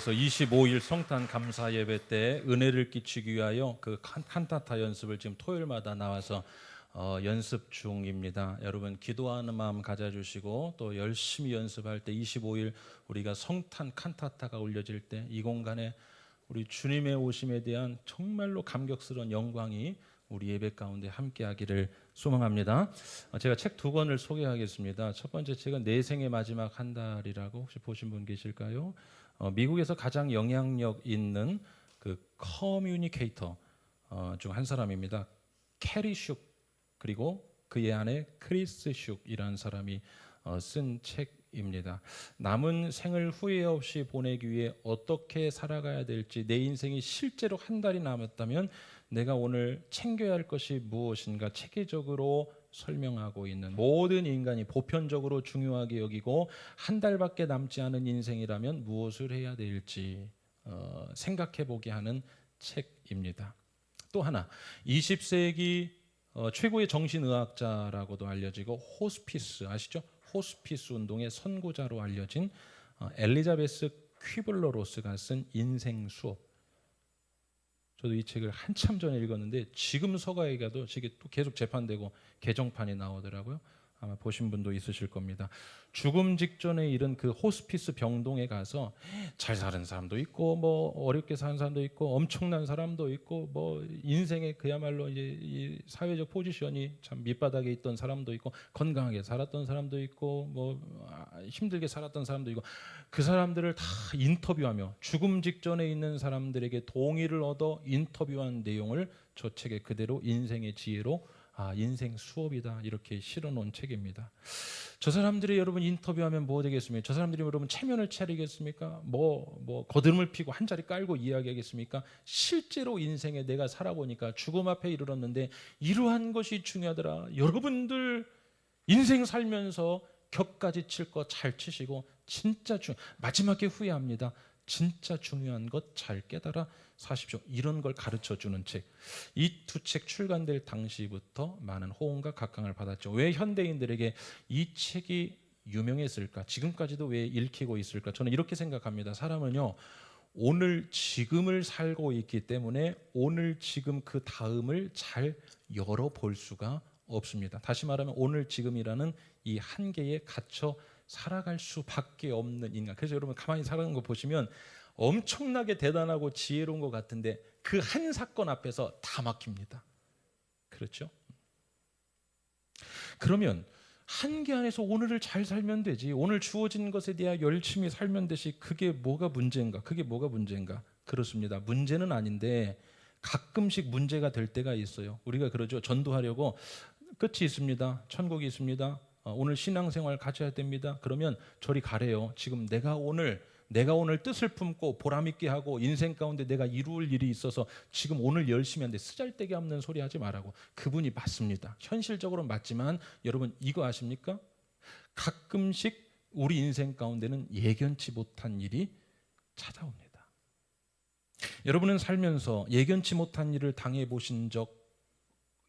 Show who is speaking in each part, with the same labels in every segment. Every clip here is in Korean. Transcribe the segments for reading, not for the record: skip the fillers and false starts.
Speaker 1: 그래서 25일 성탄 감사 예배 때 은혜를 끼치기 위하여 그 칸타타 연습을 지금 토요일마다 나와서 연습 중입니다. 여러분 기도하는 마음 가져주시고 또 열심히 연습할 때 25일 우리가 성탄 칸타타가 올려질 때 이 공간에 우리 주님의 오심에 대한 정말로 감격스러운 영광이 우리 예배 가운데 함께하기를 소망합니다. 제가 책 두 권을 소개하겠습니다. 첫 번째 책은 내 생의 마지막 한 달이라고 혹시 보신 분 계실까요? 미국에서 가장 영향력 있는 그 커뮤니케이터 중 한 사람입니다. 캐리 슉 그리고 그의 아내 크리스 슉이라는 사람이 쓴 책입니다. 남은 생을 후회 없이 보내기 위해 어떻게 살아가야 될지, 내 인생이 실제로 한 달이 남았다면 내가 오늘 챙겨야 할 것이 무엇인가 체계적으로 설명하고 있는, 모든 인간이 보편적으로 중요하게 여기고 한 달밖에 남지 않은 인생이라면 무엇을 해야 될지 생각해 보게 하는 책입니다. 또 하나 20세기 최고의 정신의학자라고도 알려지고 호스피스 아시죠? 호스피스 운동의 선구자로 알려진 엘리자베스 퀴블러 로스가 쓴 인생 수업. 저도 이 책을 한참 전에 읽었는데 지금 서가에 가도 이게 또 계속 재판되고 개정판이 나오더라고요. 아마 보신 분도 있으실 겁니다. 죽음 직전에 이른 그 호스피스 병동에 가서 잘 사는 사람도 있고 뭐 어렵게 사는 사람도 있고 엄청난 사람도 있고 뭐 인생의 그야말로 이제 이 사회적 포지션이 참 밑바닥에 있던 사람도 있고 건강하게 살았던 사람도 있고 뭐 힘들게 살았던 사람도 있고 그 사람들을 다 인터뷰하며 죽음 직전에 있는 사람들에게 동의를 얻어 인터뷰한 내용을 저 책에 그대로 인생의 지혜로 인생 수업이다 이렇게 실어놓은 책입니다. 저 사람들이 여러분 인터뷰하면 뭐 되겠습니까? 저 사람들이 여러분 체면을 차리겠습니까? 뭐 거드름을 피고 한 자리 깔고 이야기하겠습니까? 실제로 인생에 내가 살아보니까 죽음 앞에 이르렀는데 이러한 것이 중요하더라. 여러분들 인생 살면서 격까지 칠 거 잘 치시고 진짜 마지막에 후회합니다. 진짜 중요한 것 잘 깨달아 사십시오. 이런 걸 가르쳐주는 책. 이 두 책 출간될 당시부터 많은 호응과 각광을 받았죠. 왜 현대인들에게 이 책이 유명했을까? 지금까지도 왜 읽히고 있을까? 저는 이렇게 생각합니다. 사람은요, 오늘 지금을 살고 있기 때문에 오늘 지금 그 다음을 잘 열어볼 수가 없습니다. 다시 말하면 오늘 지금이라는 이 한계에 갇혀 살아갈 수밖에 없는 인간. 그래서 여러분 가만히 살아가는 거 보시면 엄청나게 대단하고 지혜로운 것 같은데 그 한 사건 앞에서 다 막힙니다. 그렇죠? 그러면 한계 안에서 오늘을 잘 살면 되지. 오늘 주어진 것에 대해 열심히 살면 되지. 그게 뭐가 문제인가? 그게 뭐가 문제인가? 그렇습니다. 문제는 아닌데 가끔씩 문제가 될 때가 있어요. 우리가 그러죠. 전도하려고 끝이 있습니다. 천국이 있습니다. 오늘 신앙생활 가져야 됩니다. 그러면 저리 가래요. 지금 내가 오늘 뜻을 품고 보람있게 하고 인생 가운데 내가 이룰 일이 있어서 지금 오늘 열심히 하는데 쓰잘데기 없는 소리 하지 말라고. 그분이 맞습니다. 현실적으로 맞지만 여러분 이거 아십니까? 가끔씩 우리 인생 가운데는 예견치 못한 일이 찾아옵니다. 여러분은 살면서 예견치 못한 일을 당해보신 적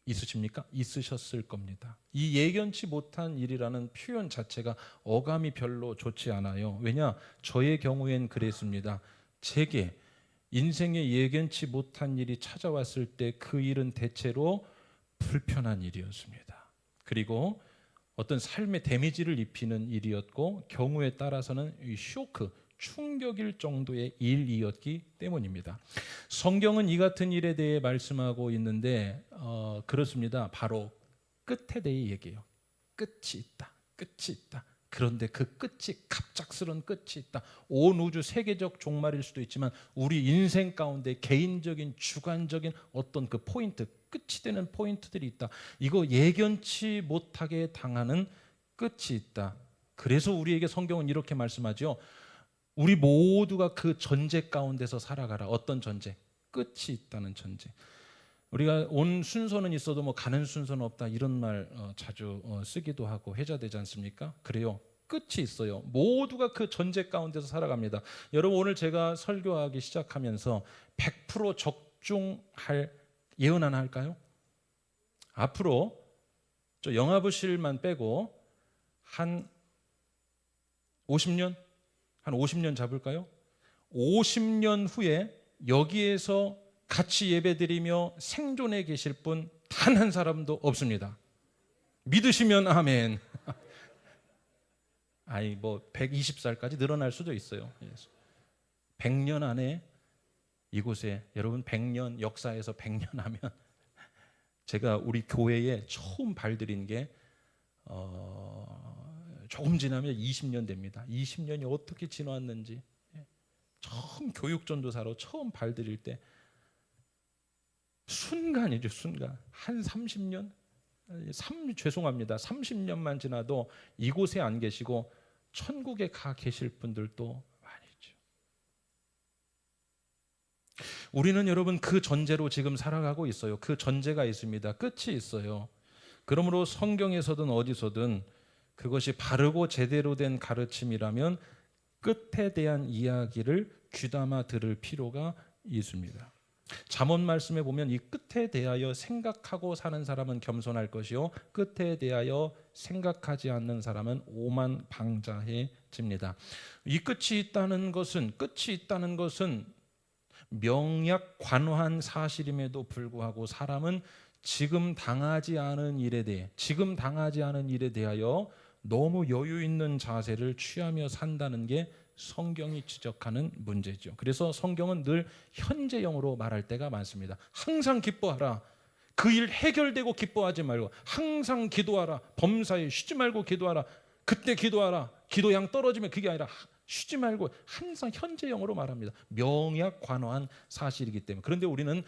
Speaker 1: 있으십니까? 있으셨을 겁니다. 이 예견치 못한 일이라는 표현 자체가 어감이 별로 좋지 않아요. 왜냐? 저의 경우엔 그랬습니다. 제게 인생에 예견치 못한 일이 찾아왔을 때 그 일은 대체로 불편한 일이었습니다. 그리고 어떤 삶의 데미지를 입히는 일이었고 경우에 따라서는 이 쇼크, 충격일 정도의 일이었기 때문입니다. 성경은 이 같은 일에 대해 말씀하고 있는데 그렇습니다. 바로 끝에 대해 얘기해요. 끝이 있다. 끝이 있다. 그런데 그 끝이 갑작스러운 끝이 있다. 온 우주 세계적 종말일 수도 있지만 우리 인생 가운데 개인적인 주관적인 어떤 그 포인트, 끝이 되는 포인트들이 있다. 이거 예견치 못하게 당하는 끝이 있다. 그래서 우리에게 성경은 이렇게 말씀하죠. 우리 모두가 그 전제 가운데서 살아가라. 어떤 전제? 끝이 있다는 전제. 우리가 온 순서는 있어도 뭐 가는 순서는 없다 이런 말 자주 쓰기도 하고 회자되지 않습니까? 그래요. 끝이 있어요. 모두가 그 전제 가운데서 살아갑니다. 여러분 오늘 제가 설교하기 시작하면서 100% 적중할 예언 하나 할까요? 앞으로 저 영화부실만 빼고 한 50년? 한 50년 잡을까요? 50년 후에 여기에서 같이 예배드리며 생존해 계실 분 단 한 사람도 없습니다. 믿으시면 아멘. 아니 뭐 120살까지 늘어날 수도 있어요. 100년 안에 이곳에 여러분 100년 역사에서 100년 하면 제가 우리 교회에 처음 발들인 게 조금 지나면 20년 됩니다. 20년이 어떻게 지나왔는지 처음 교육전도사로 처음 발들일 때 순간이죠. 순간 한 30년 죄송합니다. 30년만 지나도 이곳에 안 계시고 천국에 가 계실 분들도 많이 있죠. 우리는 여러분 그 전제로 지금 살아가고 있어요. 그 전제가 있습니다. 끝이 있어요. 그러므로 성경에서든 어디서든 그것이 바르고 제대로 된 가르침이라면 끝에 대한 이야기를 귀담아 들을 필요가 있습니다. 잠언 말씀에 보면 이 끝에 대하여 생각하고 사는 사람은 겸손할 것이요 끝에 대하여 생각하지 않는 사람은 오만방자해집니다. 이 끝이 있다는 것은 명약관화한 사실임에도 불구하고 사람은 지금 당하지 않은 일에 대하여 너무 여유 있는 자세를 취하며 산다는 게 성경이 지적하는 문제죠. 그래서 성경은 늘 현재형으로 말할 때가 많습니다. 항상 기뻐하라. 그 일 해결되고 기뻐하지 말고 항상 기도하라. 범사에 쉬지 말고 기도하라. 그때 기도하라. 기도양 떨어지면 그게 아니라 쉬지 말고 항상 현재형으로 말합니다. 명약관화한 사실이기 때문에. 그런데 우리는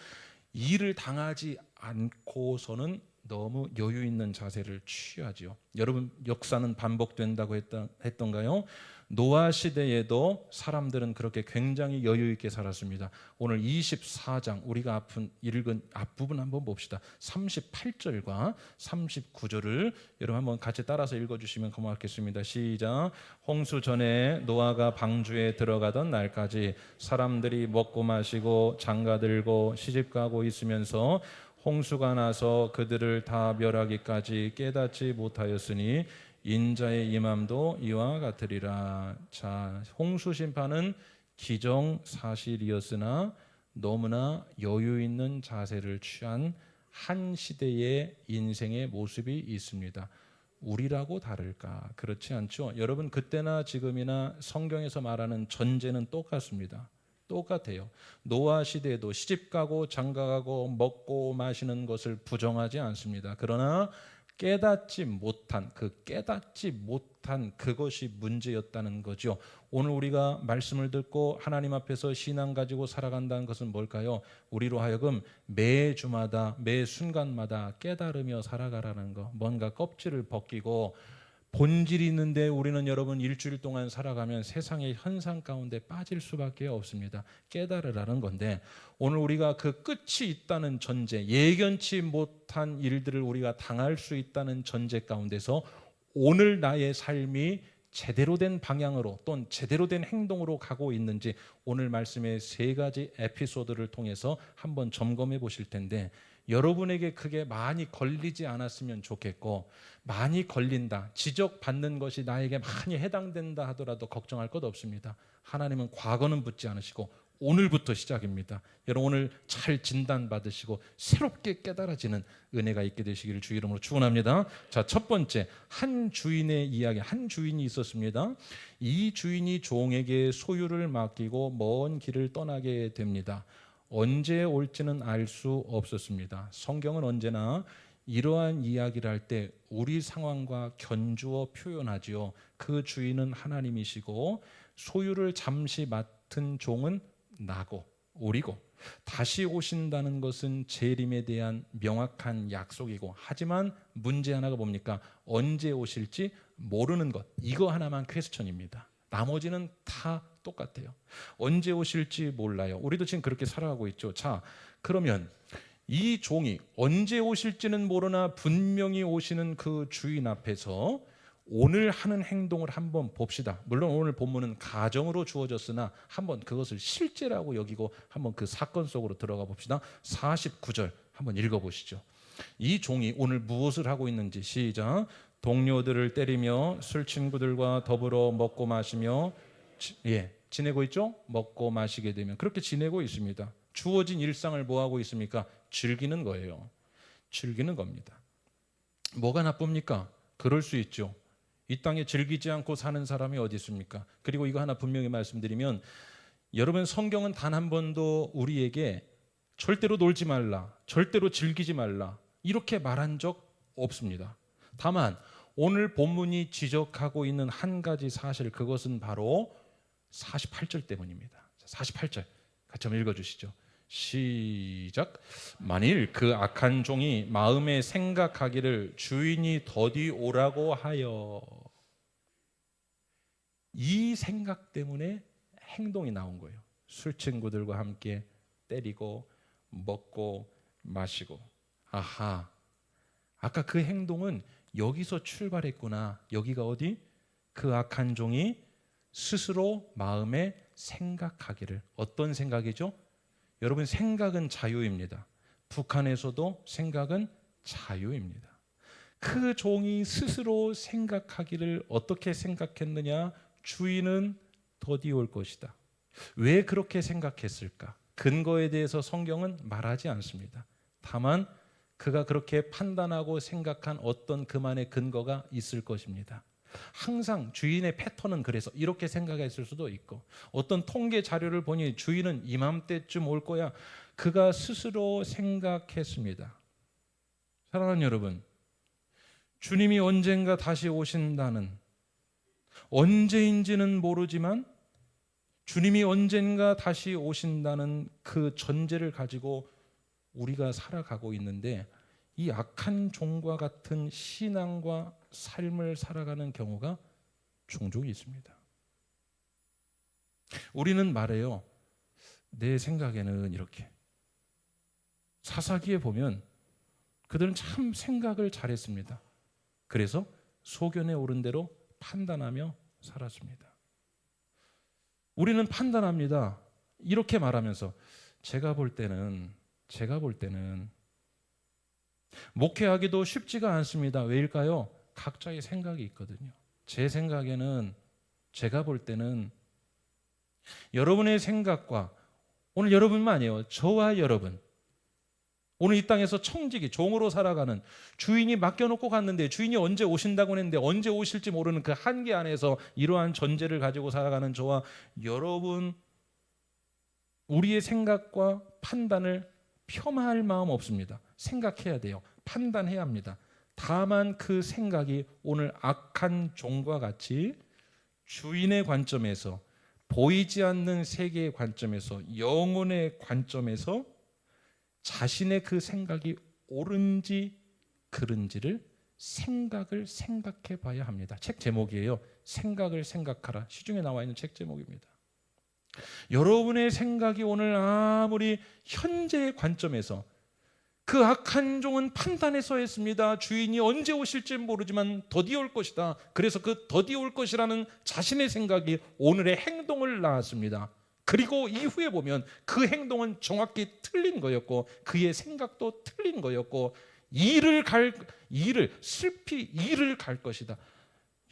Speaker 1: 일을 당하지 않고서는 너무 여유 있는 자세를 취하지요. 여러분 역사는 반복된다고 했던가요? 노아 시대에도 사람들은 그렇게 굉장히 여유 있게 살았습니다. 오늘 24장 우리가 읽은 앞부분 한번 봅시다. 38절과 39절을 여러분 한번 같이 따라서 읽어주시면 고맙겠습니다. 시작. 홍수 전에 노아가 방주에 들어가던 날까지 사람들이 먹고 마시고 장가들고 시집가고 있으면서 홍수가 나서 그들을 다 멸하기까지 깨닫지 못하였으니 인자의 임함도 이와 같으리라. 자, 홍수 심판은 기정사실이었으나 너무나 여유 있는 자세를 취한 한 시대의 인생의 모습이 있습니다. 우리라고 다를까? 그렇지 않죠? 여러분 그때나 지금이나 성경에서 말하는 전제는 똑같습니다. 똑같아요. 노아 시대에도 시집가고 장가가고 먹고 마시는 것을 부정하지 않습니다. 그러나 깨닫지 못한 그것이 문제였다는 거죠. 오늘 우리가 말씀을 듣고 하나님 앞에서 신앙 가지고 살아간다는 것은 뭘까요? 우리로 하여금 매 주마다 매 순간마다 깨달으며 살아가라는 거. 뭔가 껍질을 벗기고 본질이 있는데 우리는 여러분 일주일 동안 살아가면 세상의 현상 가운데 빠질 수밖에 없습니다. 깨달으라는 건데 오늘 우리가 그 끝이 있다는 전제, 예견치 못한 일들을 우리가 당할 수 있다는 전제 가운데서 오늘 나의 삶이 제대로 된 방향으로 또는 제대로 된 행동으로 가고 있는지 오늘 말씀의 세 가지 에피소드를 통해서 한번 점검해 보실 텐데 여러분에게 그게 많이 걸리지 않았으면 좋겠고 많이 걸린다, 지적받는 것이 나에게 많이 해당된다 하더라도 걱정할 것 없습니다. 하나님은 과거는 묻지 않으시고 오늘부터 시작입니다. 여러분 오늘 잘 진단받으시고 새롭게 깨달아지는 은혜가 있게 되시기를 주 이름으로 축원합니다. 자, 첫 번째 한 주인의 이야기. 한 주인이 있었습니다. 이 주인이 종에게 소유를 맡기고 먼 길을 떠나게 됩니다. 언제 올지는 알 수 없었습니다. 성경은 언제나 이러한 이야기를 할 때 우리 상황과 견주어 표현하지요. 그 주인은 하나님이시고 소유를 잠시 맡은 종은 나고 우리고 다시 오신다는 것은 재림에 대한 명확한 약속이고 하지만 문제 하나가 뭡니까? 언제 오실지 모르는 것. 이거 하나만 퀘스천입니다. 나머지는 다 똑같아요. 언제 오실지 몰라요. 우리도 지금 그렇게 살아가고 있죠. 자, 그러면 이 종이 언제 오실지는 모르나 분명히 오시는 그 주인 앞에서 오늘 하는 행동을 한번 봅시다. 물론 오늘 본문은 가정으로 주어졌으나 한번 그것을 실제라고 여기고 한번 그 사건 속으로 들어가 봅시다. 49절 한번 읽어보시죠. 이 종이 오늘 무엇을 하고 있는지 시작. 동료들을 때리며 술 친구들과 더불어 먹고 마시며 지내고 있죠? 먹고 마시게 되면 그렇게 지내고 있습니다. 주어진 일상을 뭐 하고 있습니까? 즐기는 거예요. 즐기는 겁니다. 뭐가 나쁩니까? 그럴 수 있죠. 이 땅에 즐기지 않고 사는 사람이 어디 있습니까? 그리고 이거 하나 분명히 말씀드리면, 여러분, 성경은 단 한 번도 우리에게 절대로 놀지 말라, 절대로 즐기지 말라 이렇게 말한 적 없습니다. 다만 오늘 본문이 지적하고 있는 한 가지 사실, 그것은 바로 48절 때문입니다. 48절 같이 한번 읽어주시죠. 시작. 만일 그 악한 종이 마음에 생각하기를 주인이 더디 오라고 하여. 이 생각 때문에 행동이 나온 거예요. 술 친구들과 함께 때리고 먹고 마시고. 아하, 아까 그 행동은 여기서 출발했구나. 여기가 어디? 그 악한 종이 스스로 마음에 생각하기를. 어떤 생각이죠? 여러분, 생각은 자유입니다. 북한에서도 생각은 자유입니다. 그 종이 스스로 생각하기를 어떻게 생각했느냐? 주인은 더디 올 것이다. 왜 그렇게 생각했을까? 근거에 대해서 성경은 말하지 않습니다. 다만 그가 그렇게 판단하고 생각한 어떤 그만의 근거가 있을 것입니다. 항상 주인의 패턴은 그래서 이렇게 생각했을 수도 있고, 어떤 통계 자료를 보니 주인은 이맘때쯤 올 거야, 그가 스스로 생각했습니다. 사랑하는 여러분, 주님이 언젠가 다시 오신다는, 언제인지는 모르지만 주님이 언젠가 다시 오신다는 그 전제를 가지고 우리가 살아가고 있는데, 이 악한 종과 같은 신앙과 삶을 살아가는 경우가 종종 있습니다. 우리는 말해요. 내 생각에는 이렇게. 사사기에 보면 그들은 참 생각을 잘했습니다. 그래서 소견에 오른 대로 판단하며 살았습니다. 우리는 판단합니다. 이렇게 말하면서 제가 볼 때는 목회하기도 쉽지가 않습니다. 왜일까요? 각자의 생각이 있거든요. 제 생각에는, 제가 볼 때는, 여러분의 생각과, 오늘 여러분만 아니에요, 저와 여러분, 오늘 이 땅에서 청지기, 종으로 살아가는, 주인이 맡겨놓고 갔는데 주인이 언제 오신다고 했는데 언제 오실지 모르는 그 한계 안에서 이러한 전제를 가지고 살아가는 저와 여러분, 우리의 생각과 판단을 폄하할 마음 없습니다. 생각해야 돼요. 판단해야 합니다. 다만 그 생각이 오늘 악한 종과 같이 주인의 관점에서, 보이지 않는 세계의 관점에서, 영혼의 관점에서 자신의 그 생각이 옳은지 그른지를 생각해 봐야 합니다. 책 제목이에요. 생각을 생각하라. 시중에 나와 있는 책 제목입니다. 여러분의 생각이 오늘 아무리 현재의 관점에서, 그 악한 종은 판단해서 했습니다. 주인이 언제 오실지 모르지만 더디 올 것이다. 그래서 그 더디 올 것이라는 자신의 생각이 오늘의 행동을 낳았습니다. 그리고 이후에 보면 그 행동은 정확히 틀린 거였고, 그의 생각도 틀린 거였고, 슬피 이를 갈 것이다.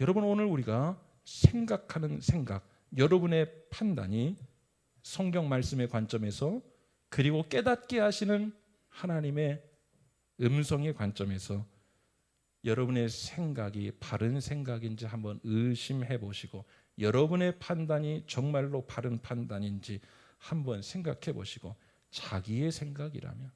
Speaker 1: 여러분, 오늘 우리가 생각하는 생각, 여러분의 판단이 성경 말씀의 관점에서, 그리고 깨닫게 하시는 하나님의 음성의 관점에서 여러분의 생각이 바른 생각인지 한번 의심해 보시고, 여러분의 판단이 정말로 바른 판단인지 한번 생각해 보시고, 자기의 생각이라면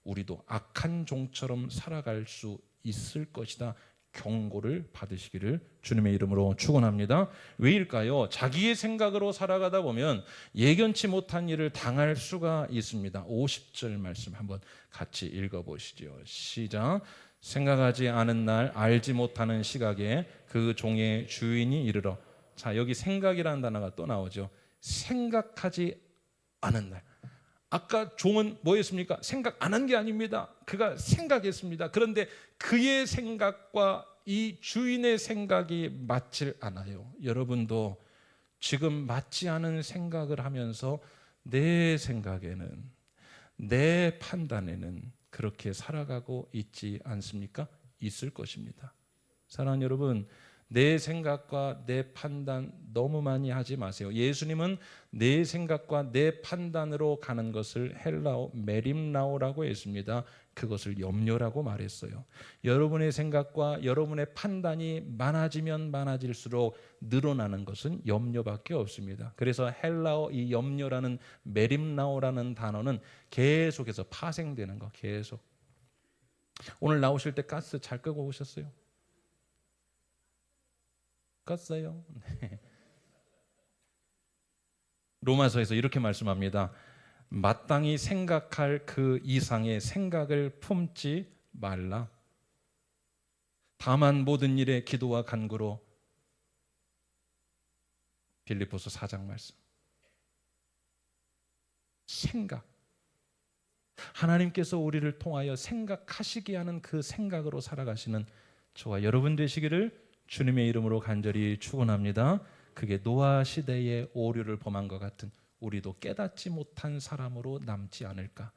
Speaker 1: 우리도 악한 종처럼 살아갈 수 있을 것이다, 경고를 받으시기를 주님의 이름으로 축원합니다. 왜일까요? 자기의 생각으로 살아가다 보면 예견치 못한 일을 당할 수가 있습니다. 50절 말씀 한번 같이 읽어보시죠. 시작. 생각하지 않은 날, 알지 못하는 시각에 그 종의 주인이 이르러. 자, 여기 생각이라는 단어가 또 나오죠. 생각하지 않은 날. 아까 종은 뭐였습니까? 생각 안 한 게 아닙니다. 그가 생각했습니다. 그런데 그의 생각과 이 주인의 생각이 맞질 않아요. 여러분도 지금 맞지 않은 생각을 하면서 내 생각에는, 내 판단에는 그렇게 살아가고 있지 않습니까? 있을 것입니다. 사랑하는 여러분, 내 생각과 내 판단 너무 많이 하지 마세요. 예수님은 내 생각과 내 판단으로 가는 것을 헬라어 메림나오라고 했습니다. 그것을 염려라고 말했어요. 여러분의 생각과 여러분의 판단이 많아지면 많아질수록 늘어나는 것은 염려밖에 없습니다. 그래서 헬라어 이 염려라는 메림나오라는 단어는 계속해서 파생되는 거, 계속. 오늘 나오실 때 가스 잘 끄고 오셨어요? 껐어요? 네. 로마서에서 이렇게 말씀합니다. 마땅히 생각할 그 이상의 생각을 품지 말라. 다만 모든 일에 기도와 간구로. 빌립보서 4장 말씀. 생각. 하나님께서 우리를 통하여 생각하시게 하는 그 생각으로 살아가시는 저와 여러분 되시기를 주님의 이름으로 간절히 축원합니다. 그게 노아 시대의 오류를 범한 것 같은 우리도 깨닫지 못한 사람으로 남지 않을까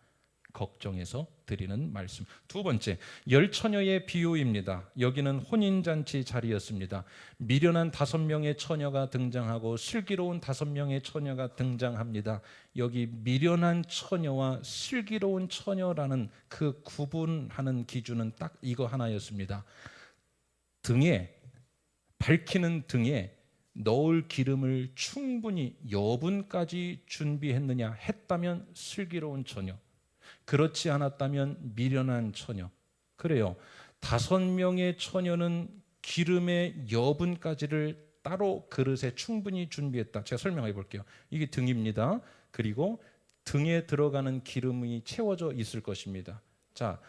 Speaker 1: 걱정해서 드리는 말씀. 두 번째, 열 처녀의 비유입니다. 여기는 혼인잔치 자리였습니다. 미련한 5명의 처녀가 등장하고 슬기로운 5명의 처녀가 등장합니다. 여기 미련한 처녀와 슬기로운 처녀라는 그 구분하는 기준은 딱 이거 하나였습니다. 등에, 밝히는 등에 넣을 기름을 충분히 여분까지 준비했느냐 했다면 슬기로운 처녀, 그렇지 않았다면 미련한 처녀. 그래요. 5명의 처녀는 기름의 여분까지를 따로 그릇에 충분히 준비했다. 제가 설명해 볼게요. 이게 등입니다. 그리고 등에 들어가는 기름이 채워져 있을 것입니다. 자,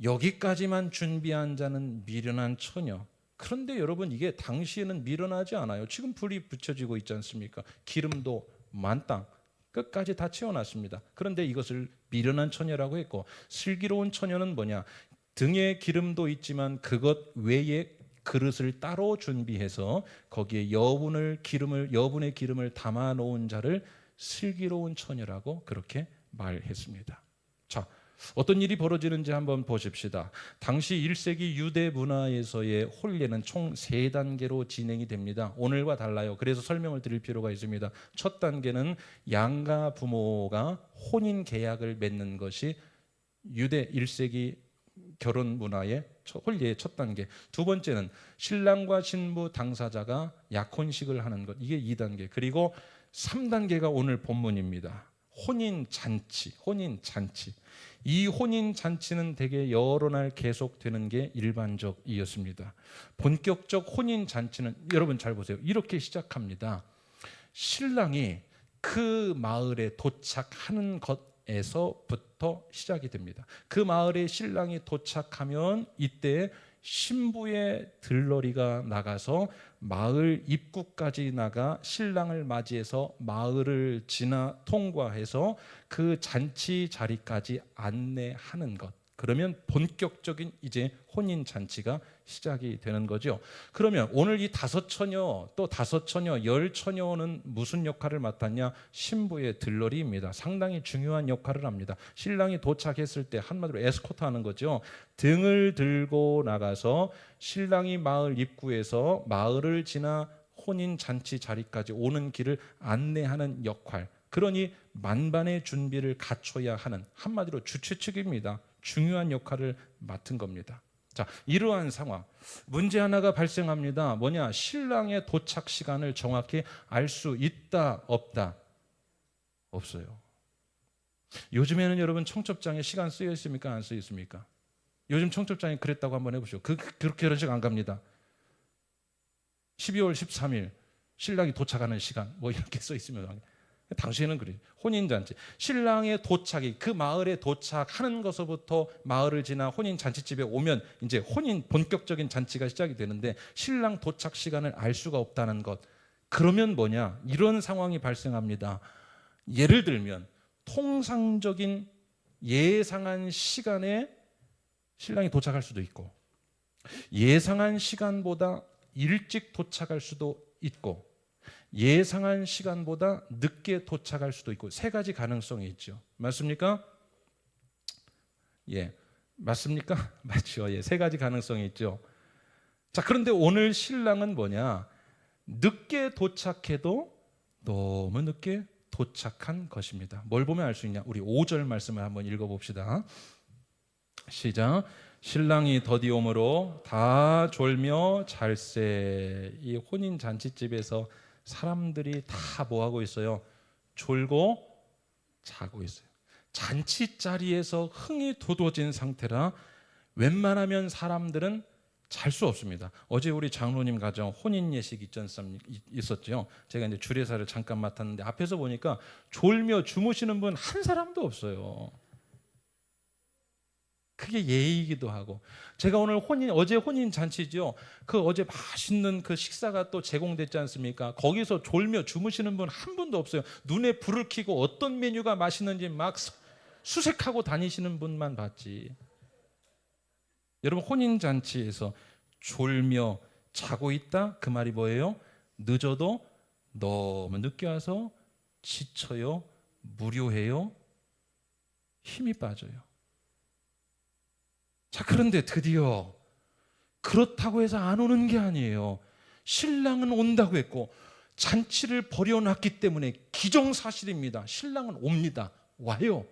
Speaker 1: 여기까지만 준비한 자는 미련한 처녀. 그런데 여러분, 이게 당시에는 미련하지 않아요. 지금 불이 붙여지고 있지 않습니까? 기름도 만땅 끝까지 다 채워놨습니다. 그런데 이것을 미련한 처녀라고 했고, 슬기로운 처녀는 뭐냐? 등에 기름도 있지만 그것 외에 그릇을 따로 준비해서 거기에 여분의 기름을 담아 놓은 자를 슬기로운 처녀라고 그렇게 말했습니다. 자, 어떤 일이 벌어지는지 한번 보십시다. 당시 1세기 유대 문화에서의 혼례는 총 3단계로 진행이 됩니다. 오늘과 달라요. 그래서 설명을 드릴 필요가 있습니다. 첫 단계는 양가 부모가 혼인 계약을 맺는 것이 유대 1세기 결혼 문화의 혼례의 첫 단계. 두 번째는 신랑과 신부 당사자가 약혼식을 하는 것. 이게 2단계. 그리고 3단계가 오늘 본문입니다. 혼인잔치. 이 혼인잔치는 대개 여러 날 계속되는 게 일반적이었습니다. 본격적 혼인잔치는 여러분 잘 보세요. 이렇게 시작합니다. 신랑이 그 마을에 도착하는 것에서부터 시작이 됩니다. 그 마을에 신랑이 도착하면 이때 신부의 들러리가 나가서 마을 입구까지 나가 신랑을 맞이해서 마을을 지나 통과해서 그 잔치 자리까지 안내하는 것. 그러면 본격적인 이제 혼인 잔치가 시작이 되는 거죠. 그러면 오늘 이 5처녀, 또 5처녀, 10처녀는 무슨 역할을 맡았냐? 신부의 들러리입니다. 상당히 중요한 역할을 합니다. 신랑이 도착했을 때 한마디로 에스코트하는 거죠. 등을 들고 나가서 신랑이 마을 입구에서 마을을 지나 혼인 잔치 자리까지 오는 길을 안내하는 역할. 그러니 만반의 준비를 갖춰야 하는, 한마디로 주최 측입니다. 중요한 역할을 맡은 겁니다. 자, 이러한 상황, 문제 하나가 발생합니다. 뭐냐? 신랑의 도착 시간을 정확히 알 수 있다, 없다? 없어요. 요즘에는 여러분 청첩장에 시간 쓰여 있습니까? 안 쓰여 있습니까? 요즘 청첩장에 그랬다고 한번 해보시오. 그렇게 결혼식 안 갑니다. 12월 13일 신랑이 도착하는 시간 뭐 이렇게 써 있으면, 당시에는 그래요. 혼인잔치, 신랑의 도착이 그 마을에 도착하는 것부터 마을을 지나 혼인잔치집에 오면 이제 본격적인 잔치가 시작이 되는데, 신랑 도착 시간을 알 수가 없다는 것. 그러면 뭐냐? 이런 상황이 발생합니다. 예를 들면 통상적인 예상한 시간에 신랑이 도착할 수도 있고, 예상한 시간보다 일찍 도착할 수도 있고, 예상한 시간보다 늦게 도착할 수도 있고, 3가지 가능성이 있죠. 맞습니까? 예, 맞습니까? 맞죠. 예, 3가지 가능성이 있죠. 자, 그런데 오늘 신랑은 뭐냐? 늦게 도착해도 너무 늦게 도착한 것입니다. 뭘 보면 알 수 있냐? 우리 5절 말씀을 한번 읽어봅시다. 시작. 신랑이 더디 오므로 다 졸며 잘세. 이 혼인 잔치집에서 사람들이 다 뭐하고 있어요? 졸고 자고 있어요. 잔치 자리에서 흥이 돋워진 상태라 웬만하면 사람들은 잘 수 없습니다. 어제 우리 장로님 가정 혼인 예식 있었죠. 제가 이제 주례사를 잠깐 맡았는데 앞에서 보니까 졸며 주무시는 분 한 사람도 없어요. 그게 예의이기도 하고, 제가 오늘 어제 혼인 잔치죠. 그 어제 맛있는 그 식사가 또 제공됐지 않습니까? 거기서 졸며 주무시는 분 한 분도 없어요. 눈에 불을 켜고 어떤 메뉴가 맛있는지 막 수색하고 다니시는 분만 봤지. 여러분, 혼인 잔치에서 졸며 자고 있다? 그 말이 뭐예요? 늦어도 너무 늦게 와서 지쳐요, 무료해요, 힘이 빠져요. 자, 그런데 드디어 그렇다고 해서 안 오는 게 아니에요. 신랑은 온다고 했고 잔치를 벌여놨기 때문에 기정사실입니다. 신랑은 옵니다. 와요.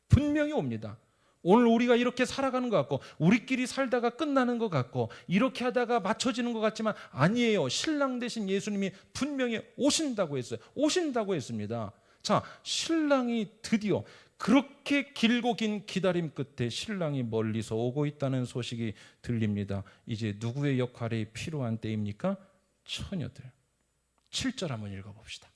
Speaker 1: 분명히 옵니다. 오늘 우리가 이렇게 살아가는 것 같고 우리끼리 살다가 끝나는 것 같고 이렇게 하다가 맞춰지는 것 같지만 아니에요. 신랑 대신 예수님이 분명히 오신다고 했어요. 오신다고 했습니다. 자, 신랑이 드디어 그렇게 길고 긴 기다림 끝에 신랑이 멀리서 오고 있다는 소식이 들립니다. 이제 누구의 역할이 필요한 때입니까? 처녀들. 7절 한번 읽어봅시다.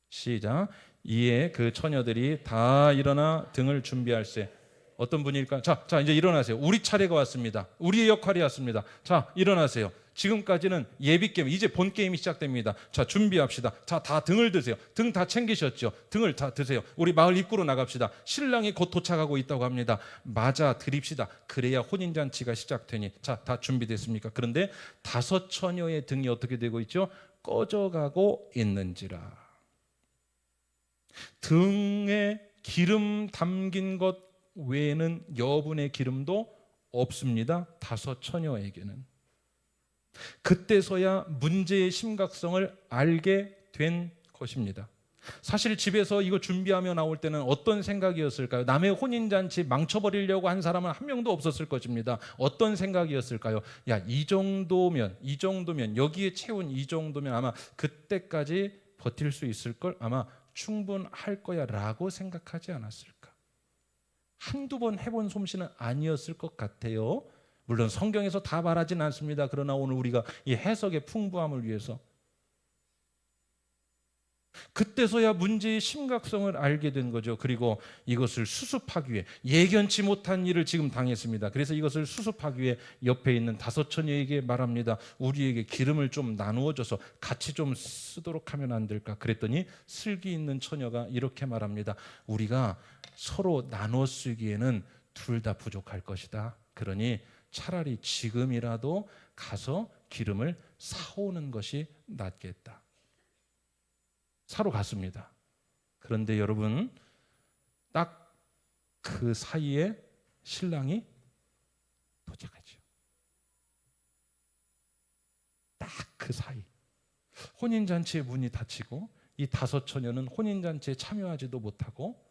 Speaker 1: 시작. 이에 그 처녀들이 다 일어나 등을 준비할세. 어떤 분일까? 자, 이제 일어나세요. 우리 차례가 왔습니다. 우리의 역할이 왔습니다. 자, 일어나세요. 지금까지는 예비 게임, 이제 본 게임이 시작됩니다. 자, 준비합시다. 자, 다 등을 드세요. 등 다 챙기셨죠? 등을 다 드세요. 우리 마을 입구로 나갑시다. 신랑이 곧 도착하고 있다고 합니다. 맞아 드립시다. 그래야 혼인잔치가 시작되니. 자, 다 준비됐습니까? 그런데 5 처녀의 등이 어떻게 되고 있죠? 꺼져가고 있는지라. 등에 기름 담긴 것 외에는 여분의 기름도 없습니다. 5 처녀에게는. 그때서야 문제의 심각성을 알게 된 것입니다. 사실 집에서 이거 준비하며 나올 때는 어떤 생각이었을까요? 남의 혼인잔치 망쳐버리려고 한 사람은 한 명도 없었을 것입니다. 어떤 생각이었을까요? 야, 이 정도면 여기에 채운 이 정도면 아마 그때까지 버틸 수 있을 걸, 아마 충분할 거야 라고 생각하지 않았을까? 한두 번 해본 솜씨는 아니었을 것 같아요. 물론 성경에서 다 말하진 않습니다. 그러나 오늘 우리가 이 해석의 풍부함을 위해서 그때서야 문제의 심각성을 알게 된 거죠. 그리고 이것을 수습하기 위해 예견치 못한 일을 지금 당했습니다. 그래서 이것을 수습하기 위해 옆에 있는 5 처녀에게 말합니다. 우리에게 기름을 좀 나누어줘서 같이 좀 쓰도록 하면 안 될까? 그랬더니 슬기 있는 처녀가 이렇게 말합니다. 우리가 서로 나누어 쓰기에는 둘 다 부족할 것이다. 그러니 차라리 지금이라도 가서 기름을 사오는 것이 낫겠다. 사러 갔습니다. 그런데 여러분, 딱 그 사이에 신랑이 도착하죠. 딱 그 사이. 혼인잔치의 문이 닫히고 이 5 처녀는 혼인잔치에 참여하지도 못하고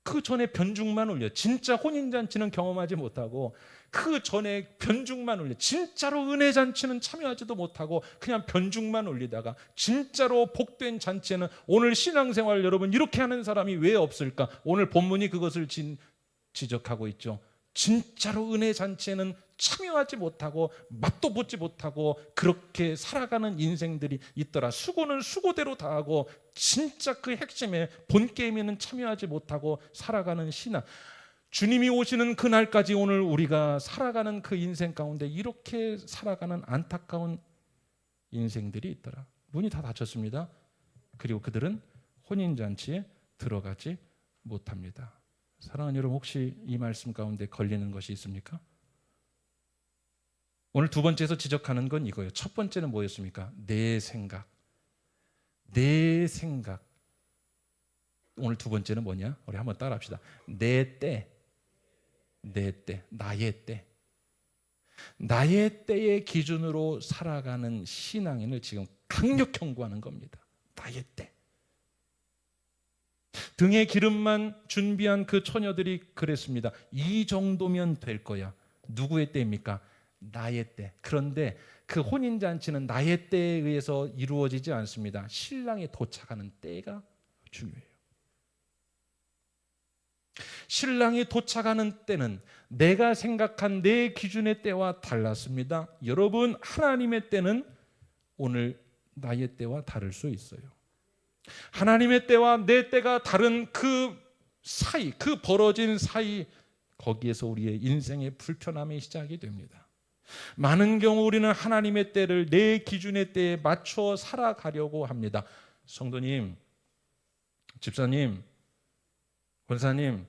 Speaker 1: 그 전에 변죽만 울려. 진짜 혼인잔치는 경험하지 못하고 그 전에 변죽만 울려. 진짜로 은혜잔치는 참여하지도 못하고 그냥 변죽만 울리다가 진짜로 복된 잔치에는 오늘 신앙생활 여러분 이렇게 하는 사람이 왜 없을까? 오늘 본문이 그것을 지적하고 있죠. 진짜로 은혜잔치에는 참여하지 못하고 맛도 보지 못하고 그렇게 살아가는 인생들이 있더라. 수고는 수고대로 다하고 진짜 그 핵심에 본 게임에는 참여하지 못하고 살아가는 신앙. 주님이 오시는 그날까지 오늘 우리가 살아가는 그 인생 가운데 이렇게 살아가는 안타까운 인생들이 있더라. 문이 다 닫혔습니다. 그리고 그들은 혼인잔치에 들어가지 못합니다. 사랑하는 여러분, 혹시 이 말씀 가운데 걸리는 것이 있습니까? 오늘 2번째에서 지적하는 건 이거예요. 첫 번째는 뭐였습니까? 내 생각. 내 생각. 오늘 2번째는 뭐냐? 우리 한번 따라합시다. 내 때. 내 때. 나의 때. 나의 때의 기준으로 살아가는 신앙인을 지금 강력 경고하는 겁니다. 나의 때. 등에 기름만 준비한 그 처녀들이 그랬습니다. 이 정도면 될 거야. 누구의 때입니까? 나의 때. 그런데 그 혼인잔치는 나의 때에 의해서 이루어지지 않습니다. 신랑이 도착하는 때가 중요해요. 신랑이 도착하는 때는 내가 생각한 내 기준의 때와 달랐습니다. 여러분, 하나님의 때는 오늘 나의 때와 다를 수 있어요. 하나님의 때와 내 때가 다른 그 사이, 그 벌어진 사이, 거기에서 우리의 인생의 불편함이 시작이 됩니다. 많은 경우 우리는 하나님의 때를 내 기준의 때에 맞춰 살아가려고 합니다. 성도님, 집사님, 권사님,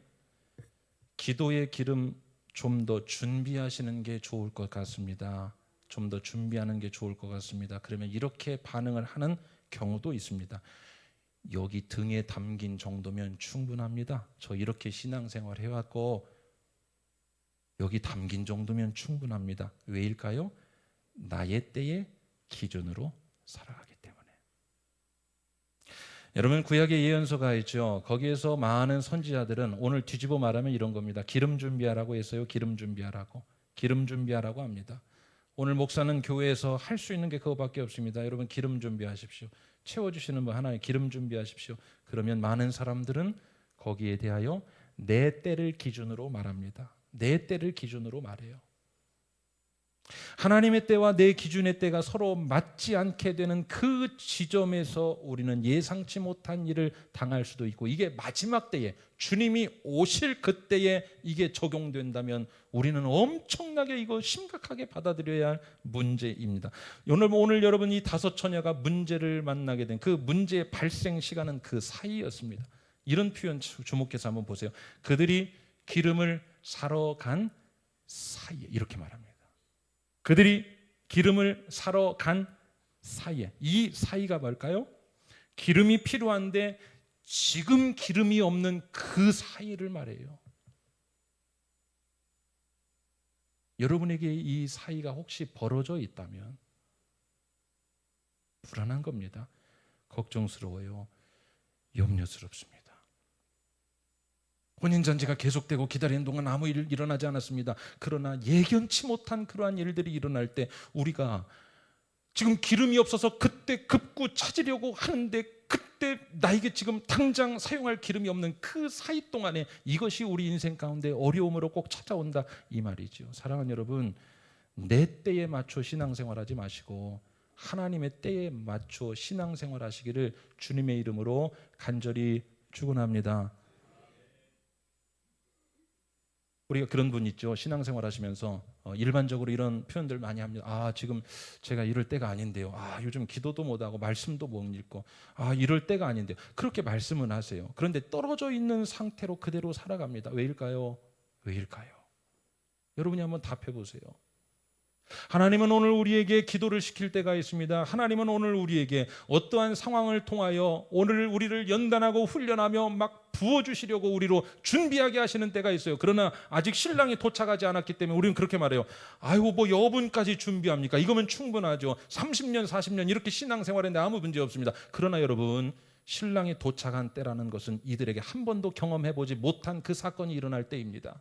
Speaker 1: 기도의 기름 좀 더 준비하시는 게 좋을 것 같습니다. 좀 더 준비하는 게 좋을 것 같습니다. 그러면 이렇게 반응을 하는 경우도 있습니다. 여기 등에 담긴 정도면 충분합니다. 저 이렇게 신앙생활 해왔고 여기 담긴 정도면 충분합니다. 왜일까요? 나의 때의 기준으로 살아가기 때문에. 여러분, 구약의 예언서가 있죠. 거기에서 많은 선지자들은 오늘 뒤집어 말하면 이런 겁니다. 기름 준비하라고 했어요. 기름 준비하라고. 기름 준비하라고 합니다. 오늘 목사는 교회에서 할 수 있는 게 그거밖에 없습니다. 여러분, 기름 준비하십시오. 채워주시는 분 하나님 기름 준비하십시오. 그러면 많은 사람들은 거기에 대하여 내 때를 기준으로 말합니다. 내 때를 기준으로 말해요. 하나님의 때와 내 기준의 때가 서로 맞지 않게 되는 그 지점에서 우리는 예상치 못한 일을 당할 수도 있고, 이게 마지막 때에 주님이 오실 그때에 이게 적용된다면 우리는 엄청나게 이거 심각하게 받아들여야 할 문제입니다. 오늘 여러분 이 다섯 처녀가 문제를 만나게 된 그 문제의 발생 시간은 그 사이였습니다. 이런 표현 주목해서 한번 보세요. 그들이 기름을 사러 간 사이에, 이렇게 말합니다. 그들이 기름을 사러 간 사이에, 이 사이가 뭘까요? 기름이 필요한데 지금 기름이 없는 그 사이를 말해요. 여러분에게 이 사이가 혹시 벌어져 있다면 불안한 겁니다. 걱정스러워요. 염려스럽습니다. 혼인잔치가 계속되고 기다리는 동안 아무 일 일어나지 않았습니다. 그러나 예견치 못한 그러한 일들이 일어날 때 우리가 지금 기름이 없어서 그때 급구 찾으려고 하는데 그때 나에게 지금 당장 사용할 기름이 없는 그 사이 동안에 이것이 우리 인생 가운데 어려움으로 꼭 찾아온다, 이 말이죠. 사랑하는 여러분, 내 때에 맞춰 신앙생활하지 마시고 하나님의 때에 맞춰 신앙생활하시기를 주님의 이름으로 간절히 축원합니다. 우리가 그런 분 있죠. 신앙생활 하시면서 일반적으로 이런 표현들 많이 합니다. 지금 제가 이럴 때가 아닌데요. 요즘 기도도 못하고 말씀도 못 읽고 이럴 때가 아닌데요. 그렇게 말씀은 하세요. 그런데 떨어져 있는 상태로 그대로 살아갑니다. 왜일까요? 왜일까요? 여러분이 한번 답해 보세요. 하나님은 오늘 우리에게 기도를 시킬 때가 있습니다. 하나님은 오늘 우리에게 어떠한 상황을 통하여 오늘 우리를 연단하고 훈련하며 막 부어주시려고 우리로 준비하게 하시는 때가 있어요. 그러나 아직 신랑이 도착하지 않았기 때문에 우리는 그렇게 말해요. 뭐 여분까지 준비합니까? 이거면 충분하죠. 30년 40년 이렇게 신앙생활했는데 아무 문제 없습니다. 그러나 여러분, 신랑이 도착한 때라는 것은 이들에게 한 번도 경험해보지 못한 그 사건이 일어날 때입니다.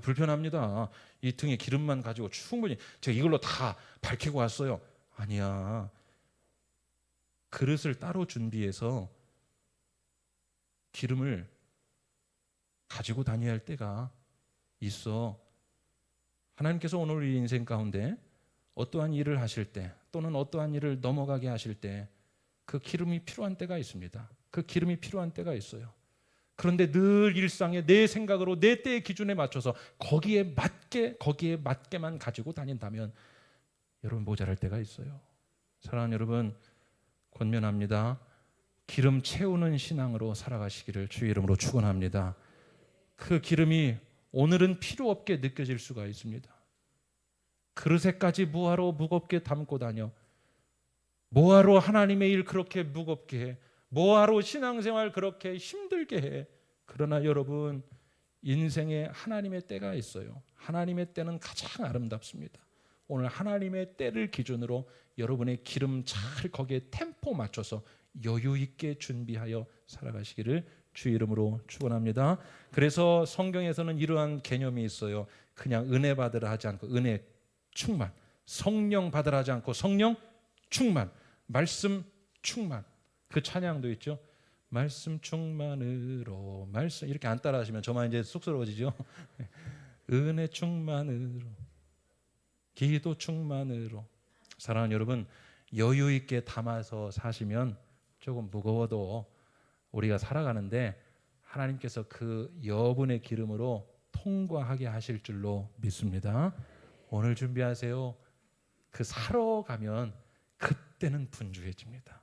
Speaker 1: 불편합니다. 이 등에 기름만 가지고 충분히 제가 이걸로 다 밝히고 왔어요. 아니야. 그릇을 따로 준비해서 기름을 가지고 다녀야 할 때가 있어. 하나님께서 오늘 우리 인생 가운데 어떠한 일을 하실 때 또는 어떠한 일을 넘어가게 하실 때 그 기름이 필요한 때가 있습니다. 그 기름이 필요한 때가 있어요. 그런데 늘 일상에 내 생각으로 내 때의 기준에 맞춰서 거기에 맞게만 가지고 다닌다면 여러분 모자랄 때가 있어요. 사랑하는 여러분, 권면합니다. 기름 채우는 신앙으로 살아가시기를 주의 이름으로 축원합니다. 그 기름이 오늘은 필요 없게 느껴질 수가 있습니다. 그릇에까지 뭐하러 무겁게 담고 다녀? 뭐하러 하나님의 일 그렇게 무겁게 해? 뭐하러 신앙생활 그렇게 힘들게 해? 그러나 여러분, 인생에 하나님의 때가 있어요. 하나님의 때는 가장 아름답습니다. 오늘 하나님의 때를 기준으로 여러분의 기름 잘 거기에 템포 맞춰서 여유 있게 준비하여 살아가시기를 주 이름으로 축원합니다. 그래서 성경에서는 이러한 개념이 있어요. 그냥 은혜 받으라 하지 않고 은혜 충만, 성령 받으라 하지 않고 성령 충만, 말씀 충만. 그 찬양도 있죠. 말씀 충만으로, 말씀 이렇게 안 따라하시면 저만 이제 쑥스러워지죠. 은혜 충만으로, 기도 충만으로. 사랑하는 여러분, 여유 있게 담아서 사시면 조금 무거워도 우리가 살아가는데 하나님께서 그 여분의 기름으로 통과하게 하실 줄로 믿습니다. 오늘 준비하세요. 그 사러 가면 그때는 분주해집니다.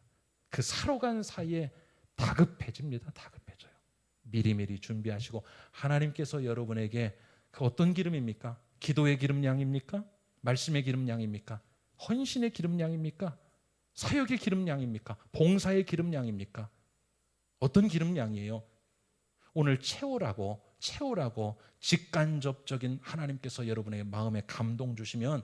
Speaker 1: 그 사러 간 사이에 다급해집니다. 다급해져요. 미리미리 준비하시고 하나님께서 여러분에게 그 어떤 기름입니까? 기도의 기름 양입니까? 말씀의 기름 양입니까? 헌신의 기름 양입니까? 사역의 기름 양입니까? 봉사의 기름 양입니까? 어떤 기름 양이에요? 오늘 채우라고 직간접적인 하나님께서 여러분의 마음에 감동 주시면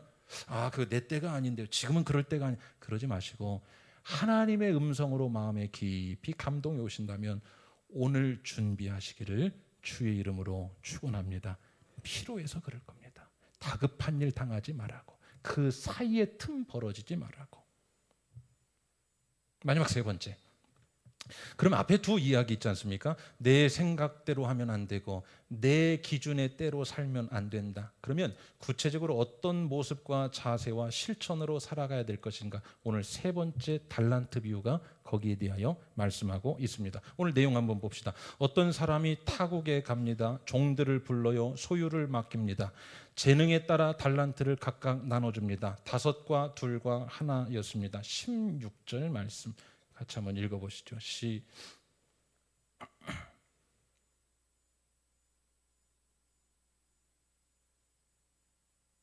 Speaker 1: 그 내 때가 아닌데요. 지금은 그럴 때가 아니. 그러지 마시고 하나님의 음성으로 마음에 깊이 감동이 오신다면 오늘 준비하시기를 주의 이름으로 축원합니다. 필요해서 그럴 겁니다. 다급한 일 당하지 말라고. 그 사이에 틈 벌어지지 말라고. 마지막 세 번째. 그럼 앞에 두 이야기 있지 않습니까? 내 생각대로 하면 안 되고 내 기준의 때로 살면 안 된다. 그러면 구체적으로 어떤 모습과 자세와 실천으로 살아가야 될 것인가? 오늘 세 번째 달란트 비유가 거기에 대하여 말씀하고 있습니다. 오늘 내용 한번 봅시다. 어떤 사람이 타국에 갑니다. 종들을 불러요. 소유를 맡깁니다. 재능에 따라 달란트를 각각 나눠줍니다. 5과 2과 1였습니다. 16절 말씀 같이 한번 읽어보시죠.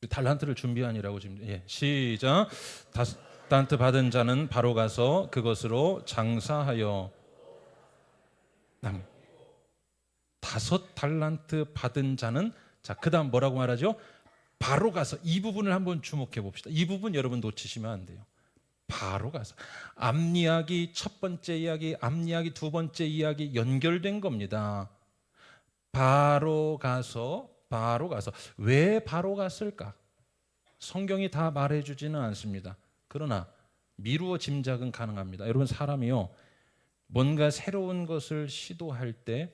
Speaker 1: 달란트를 준비하니라고 지금 시작. 5달란트 받은 자는 바로 가서 그것으로 장사하여 5달란트 받은 자는 그다음 뭐라고 말하죠? 바로 가서. 이 부분을 한번 주목해 봅시다. 이 부분 여러분 놓치시면 안 돼요. 바로 가서. 앞이야기 첫 번째 이야기, 앞이야기 두 번째 이야기 연결된 겁니다. 바로 가서. 왜 바로 갔을까? 성경이 다 말해주지는 않습니다. 그러나 미루어 짐작은 가능합니다. 여러분, 사람이요, 뭔가 새로운 것을 시도할 때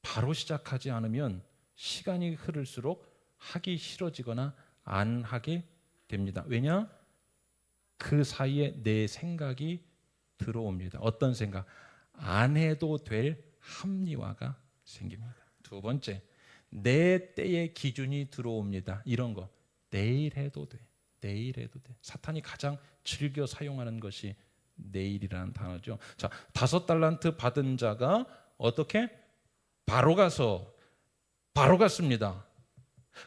Speaker 1: 바로 시작하지 않으면 시간이 흐를수록 하기 싫어지거나 안 하게 됩니다. 왜냐? 그 사이에 내 생각이 들어옵니다. 어떤 생각? 안 해도 될 합리화가 생깁니다. 두 번째, 내 때의 기준이 들어옵니다. 이런 거 내일 해도 돼. 사탄이 가장 즐겨 사용하는 것이 내일이라는 단어죠. 자, 5달란트 받은 자가 어떻게? 바로 갔습니다.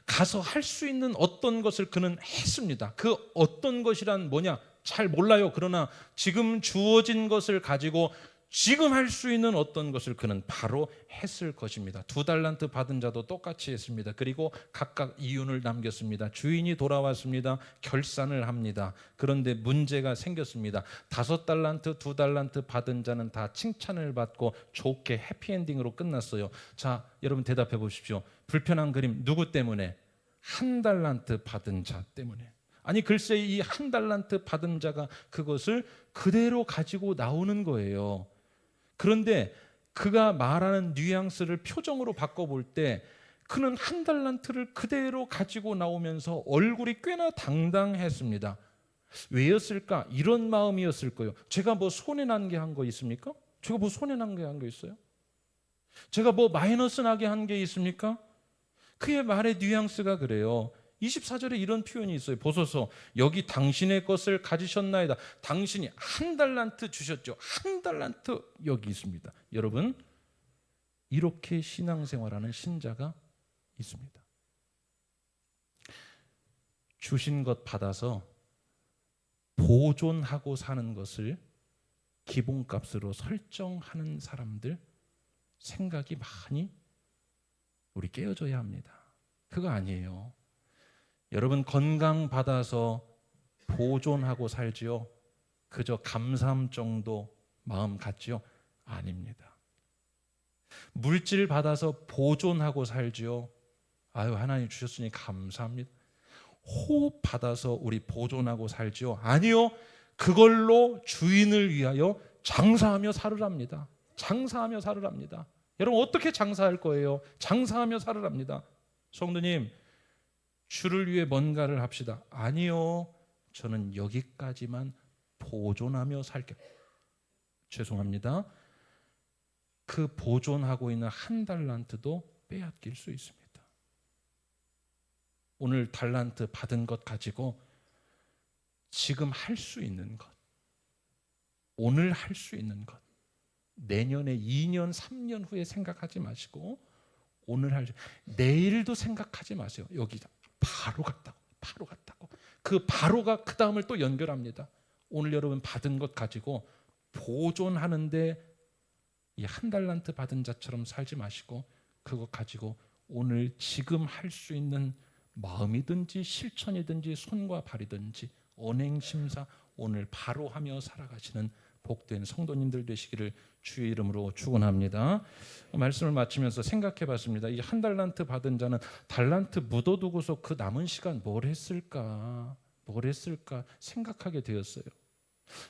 Speaker 1: 가서 할 수 있는 어떤 것을 그는 했습니다. 그 어떤 것이란 뭐냐? 잘 몰라요. 그러나 지금 주어진 것을 가지고 지금 할 수 있는 어떤 것을 그는 바로 했을 것입니다. 2달란트 받은 자도 똑같이 했습니다. 그리고 각각 이윤을 남겼습니다. 주인이 돌아왔습니다. 결산을 합니다. 그런데 문제가 생겼습니다. 5달란트, 2달란트 받은 자는 다 칭찬을 받고 좋게 해피엔딩으로 끝났어요. 자, 여러분 대답해 보십시오. 불편한 그림 누구 때문에? 1달란트 받은 자 때문에. 아니 글쎄, 이 1달란트 받은 자가 그것을 그대로 가지고 나오는 거예요. 그런데 그가 말하는 뉘앙스를 표정으로 바꿔볼 때 그는 1달란트를 그대로 가지고 나오면서 얼굴이 꽤나 당당했습니다. 왜였을까? 이런 마음이었을 거예요. 제가 뭐 손해난 게 한 거 있습니까? 제가 뭐 손해난 게 한 거 있어요? 제가 뭐 마이너스 나게 한 게 있습니까? 그의 말의 뉘앙스가 그래요. 24절에 이런 표현이 있어요. 보소서, 여기 당신의 것을 가지셨나이다. 당신이 1달란트 주셨죠. 1달란트 여기 있습니다. 여러분, 이렇게 신앙생활하는 신자가 있습니다. 주신 것 받아서 보존하고 사는 것을 기본값으로 설정하는 사람들 생각이 많이 우리 깨어져야 합니다. 그거 아니에요. 여러분 건강 받아서 보존하고 살지요? 그저 감사함 정도 마음 같지요? 아닙니다. 물질 받아서 보존하고 살지요? 아유, 하나님 주셨으니 감사합니다. 호흡 받아서 우리 보존하고 살지요? 아니요. 그걸로 주인을 위하여 장사하며 살으랍니다. 장사하며 살으랍니다. 여러분 어떻게 장사할 거예요? 장사하며 살으랍니다. 성도님, 주를 위해 뭔가를 합시다. 아니요. 저는 여기까지만 보존하며 살게. 죄송합니다. 그 보존하고 있는 한 달란트도 빼앗길 수 있습니다. 오늘 달란트 받은 것 가지고 지금 할 수 있는 것, 오늘 할 수 있는 것, 내년에 2년, 3년 후에 생각하지 마시고 오늘 내일도 생각하지 마세요. 여기 바로 갔다고. 그 바로가 그 다음을 또 연결합니다. 오늘 여러분 받은 것 가지고 보존하는데 이 한 달란트 받은 자처럼 살지 마시고 그것 가지고 오늘 지금 할 수 있는 마음이든지 실천이든지 손과 발이든지 언행심사 오늘 바로 하며 살아가시는 복된 성도님들 되시기를 주의 이름으로 축원합니다. 말씀을 마치면서 생각해 봤습니다. 이 한 달란트 받은 자는 달란트 묻어두고서 그 남은 시간 뭘 했을까 생각하게 되었어요.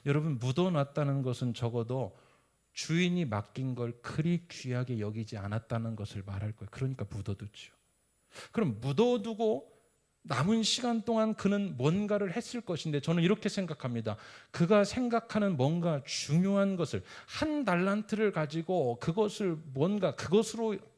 Speaker 1: 여러분 묻어놨다는 것은 적어도 주인이 맡긴 걸 그리 귀하게 여기지 않았다는 것을 말할 거예요. 그러니까 묻어두죠. 그럼 묻어두고 남은 시간 동안 그는 뭔가를 했을 것인데 저는 이렇게 생각합니다. 그가 생각하는 뭔가 중요한 것을 한 달란트를 가지고 그것으로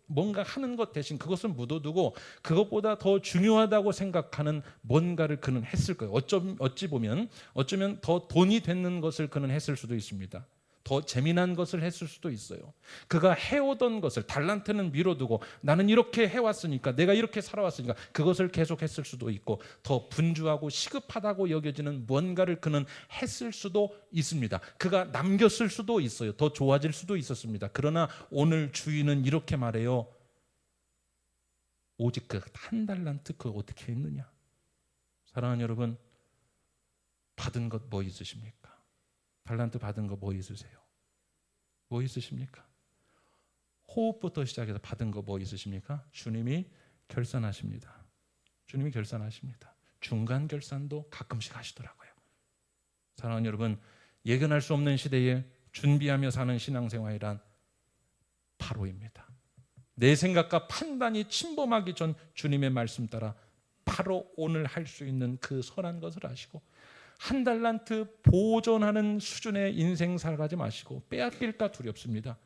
Speaker 1: 뭔가 하는 것 대신 그것을 묻어두고 그것보다 더 중요하다고 생각하는 뭔가를 그는 했을 거예요. 어쩌면 더 돈이 되는 것을 그는 했을 수도 있습니다. 더 재미난 것을 했을 수도 있어요. 그가 해오던 것을 달란트는 미뤄두고 나는 이렇게 해왔으니까 내가 이렇게 살아왔으니까 그것을 계속했을 수도 있고 더 분주하고 시급하다고 여겨지는 뭔가를 그는 했을 수도 있습니다. 그가 남겼을 수도 있어요. 더 좋아질 수도 있었습니다. 그러나 오늘 주인은 이렇게 말해요. 오직 그 한 달란트 그거 어떻게 했느냐. 사랑하는 여러분, 받은 것 뭐 있으십니까? 달란트 받은 거 뭐 있으세요? 뭐 있으십니까? 호흡부터 시작해서 받은 거 뭐 있으십니까? 주님이 결산하십니다. 주님이 결산하십니다. 중간 결산도 가끔씩 하시더라고요. 사랑하는 여러분, 예견할 수 없는 시대에 준비하며 사는 신앙생활이란 바로입니다. 내 생각과 판단이 침범하기 전 주님의 말씀 따라 바로 오늘 할 수 있는 그 선한 것을 아시고 한 달란트 보존하는 수준의 인생 살아가지 마시고 빼앗길까 두렵습니다.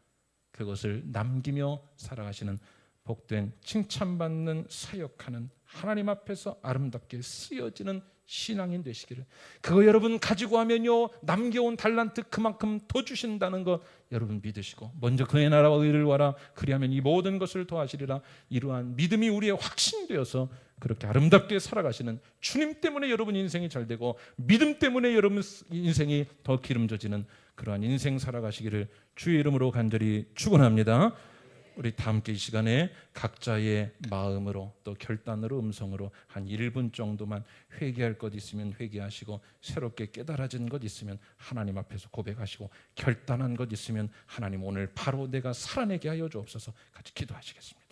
Speaker 1: 그것을 남기며 살아가시는 복된 칭찬받는 사역하는 하나님 앞에서 아름답게 쓰여지는 신앙인 되시기를. 그거 여러분 가지고 하면요 남겨온 달란트 그만큼 더 주신다는 것 여러분 믿으시고 먼저 그의 나라와 의를 구하라 그리하면 이 모든 것을 더하시리라. 이러한 믿음이 우리의 확신되어서 그렇게 아름답게 살아가시는 주님 때문에 여러분 인생이 잘되고 믿음 때문에 여러분 인생이 더 기름져지는 그러한 인생 살아가시기를 주의 이름으로 간절히 축원합니다. 우리 다 함께 이 시간에 각자의 마음으로 또 결단으로 음성으로 한 1분 정도만 회개할 것 있으면 회개하시고 새롭게 깨달아진 것 있으면 하나님 앞에서 고백하시고 결단한 것 있으면 하나님 오늘 바로 내가 살아내게 하여 주옵소서 같이 기도하시겠습니다.